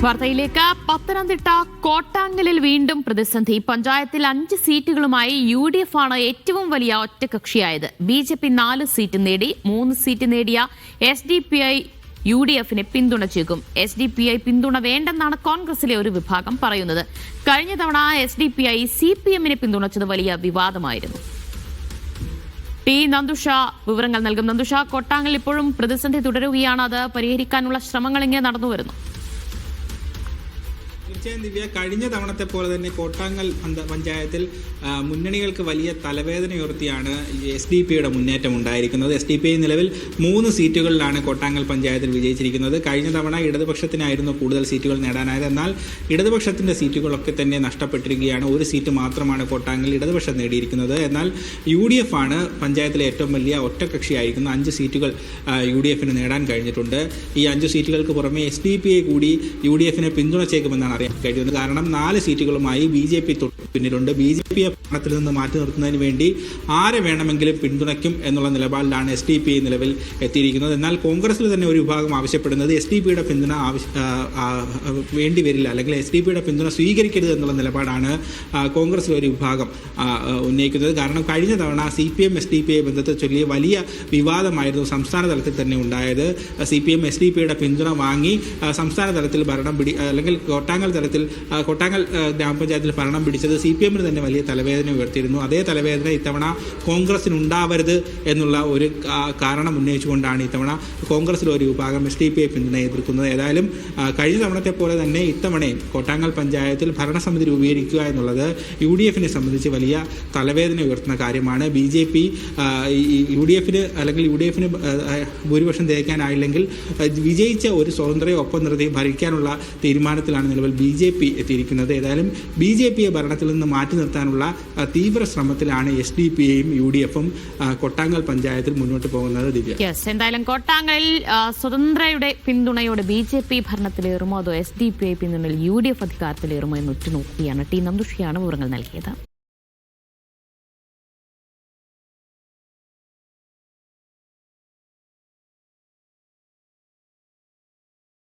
വാർത്തയിലേക്ക്. പത്തനംതിട്ട കോട്ടാങ്ങലിൽ വീണ്ടും പ്രതിസന്ധി. പഞ്ചായത്തിൽ 5 സീറ്റുകളുമായി UDF ആണ് ഏറ്റവും വലിയ ഒറ്റകക്ഷിയായത്. BJP 4 സീറ്റ് നേടി. 3 സീറ്റ് നേടിയ SDPI UDFനെ പിന്തുണച്ചേക്കും. SDPI പിന്തുണ വേണ്ടെന്നാണ് കോൺഗ്രസിലെ ഒരു വിഭാഗം പറയുന്നത്. കഴിഞ്ഞ തവണ SDPI CPMനെ പിന്തുണച്ചത് വലിയ വിവാദമായിരുന്നു. നന്ദുഷ വിവരങ്ങൾ നൽകും. നന്ദുഷ, കോട്ടാങ്ങൽ ഇപ്പോഴും പ്രതിസന്ധി തുടരുകയാണ്. അത് പരിഹരിക്കാനുള്ള ശ്രമങ്ങൾ ഇങ്ങനെ നടന്നു വരുന്നു. ദിവ്യ, കഴിഞ്ഞ തവണത്തെ പോലെ തന്നെ കോട്ടാങ്ങൽ പഞ്ചായത്തിൽ മുന്നണികൾക്ക് വലിയ തലവേദനയുയർത്തിയാണ് SDPയുടെ മുന്നേറ്റം ഉണ്ടായിരിക്കുന്നത്. SDPI നിലവിൽ 3 സീറ്റുകളിലാണ് കോട്ടാങ്ങൽ പഞ്ചായത്തിൽ വിജയിച്ചിരിക്കുന്നത്. കഴിഞ്ഞ തവണ ഇടതുപക്ഷത്തിനായിരുന്നു കൂടുതൽ സീറ്റുകൾ നേടാനായത്. എന്നാൽ ഇടതുപക്ഷത്തിന്റെ സീറ്റുകളൊക്കെ തന്നെ നഷ്ടപ്പെട്ടിരിക്കുകയാണ്. 1 സീറ്റ് മാത്രമാണ് കോട്ടാങ്ങൽ ഇടതുപക്ഷം നേടിയിരിക്കുന്നത്. എന്നാൽ UDF ആണ് പഞ്ചായത്തിലെ ഏറ്റവും വലിയ ഒറ്റകക്ഷിയായിരിക്കുന്നത്. 5 സീറ്റുകൾ UDFന് നേടാൻ കഴിഞ്ഞിട്ടുണ്ട്. ഈ 5 സീറ്റുകൾക്ക് പുറമെ SDPI കൂടി UDFനെ പിന്തുണച്ചേക്കുമെന്നാണ് അറിയാൻ കഴിയുന്നത്. കാരണം 4 സീറ്റുകളുമായി BJP പിന്നിലുണ്ട്. BJPയെ ഭരണത്തിൽ നിന്ന് മാറ്റി നിർത്തുന്നതിന് വേണ്ടി ആരെ വേണമെങ്കിലും പിന്തുണയ്ക്കും എന്നുള്ള നിലപാടിലാണ് SDPI നിലവിൽ എത്തിയിരിക്കുന്നത്. എന്നാൽ കോൺഗ്രസിൽ തന്നെ ഒരു വിഭാഗം ആവശ്യപ്പെടുന്നത് SDPയുടെ പിന്തുണ വേണ്ടി വരില്ല, അല്ലെങ്കിൽ SDPയുടെ പിന്തുണ സ്വീകരിക്കരുത് എന്നുള്ള നിലപാടാണ് കോൺഗ്രസിലെ ഒരു വിഭാഗം ഉന്നയിക്കുന്നത്. കാരണം കഴിഞ്ഞ തവണ CPM SDPI ബന്ധത്തെ ചൊല്ലി വലിയ വിവാദമായിരുന്നു സംസ്ഥാന തലത്തിൽ തന്നെ ഉണ്ടായത്. CPM SDPയുടെ പിന്തുണ വാങ്ങി സംസ്ഥാന തലത്തിൽ ഭരണം അല്ലെങ്കിൽ കോട്ടാങ്ങൽ ഗ്രാമപഞ്ചായത്തിൽ ഭരണം പിടിച്ചത് CPMന് തന്നെ വലിയ തലവേദന ഉയർത്തിയിരുന്നു. അതേ തലവേദന ഇത്തവണ കോൺഗ്രസിന് ഉണ്ടാവരുത് എന്നുള്ള ഒരു കാരണം ഉന്നയിച്ചുകൊണ്ടാണ് ഇത്തവണ കോൺഗ്രസിലെ ഒരു വിഭാഗം SDPI പിന്തുണ എതിർക്കുന്നത്. ഏതായാലും കഴിഞ്ഞ തവണത്തെ പോലെ തന്നെ ഇത്തവണയും കോട്ടാങ്ങൽ പഞ്ചായത്തിൽ ഭരണസമിതി രൂപീകരിക്കുക എന്നുള്ളത് UDFനെ സംബന്ധിച്ച് വലിയ തലവേദന ഉയർത്തുന്ന കാര്യമാണ്. BJP UDFന് ഭൂരിപക്ഷം തേക്കാനായില്ലെങ്കിൽ വിജയിച്ച ഒരു സ്വതന്ത്രയെ ഒപ്പം നിർത്തി ഭരിക്കാനുള്ള തീരുമാനത്തിലാണ് നിലവിൽ BJP എത്തിയിരിക്കുന്നത്. ഏതായാലും BJPയെ ഭരണത്തിൽ നിന്ന് മാറ്റി നിർത്താനുള്ള തീവ്ര ശ്രമത്തിലാണ് SDPയും UDFും കോട്ടാങ്ങൽ പഞ്ചായത്തിൽ മുന്നോട്ട് പോകുന്നത്. ദിവ്യ, എന്തായാലും കോട്ടാങ്ങലിൽ സ്വതന്ത്രയുടെ പിന്തുണയോടെ BJP ഭരണത്തിലേറുമോ അതോ SDPI പിന്തുണയിൽ UDF അധികാരത്തിലേറുമോ എന്ന് ഉറ്റുനോക്കുകയാണ്. നന്ദുഷിയാണ് വിവരങ്ങൾ നൽകിയത്.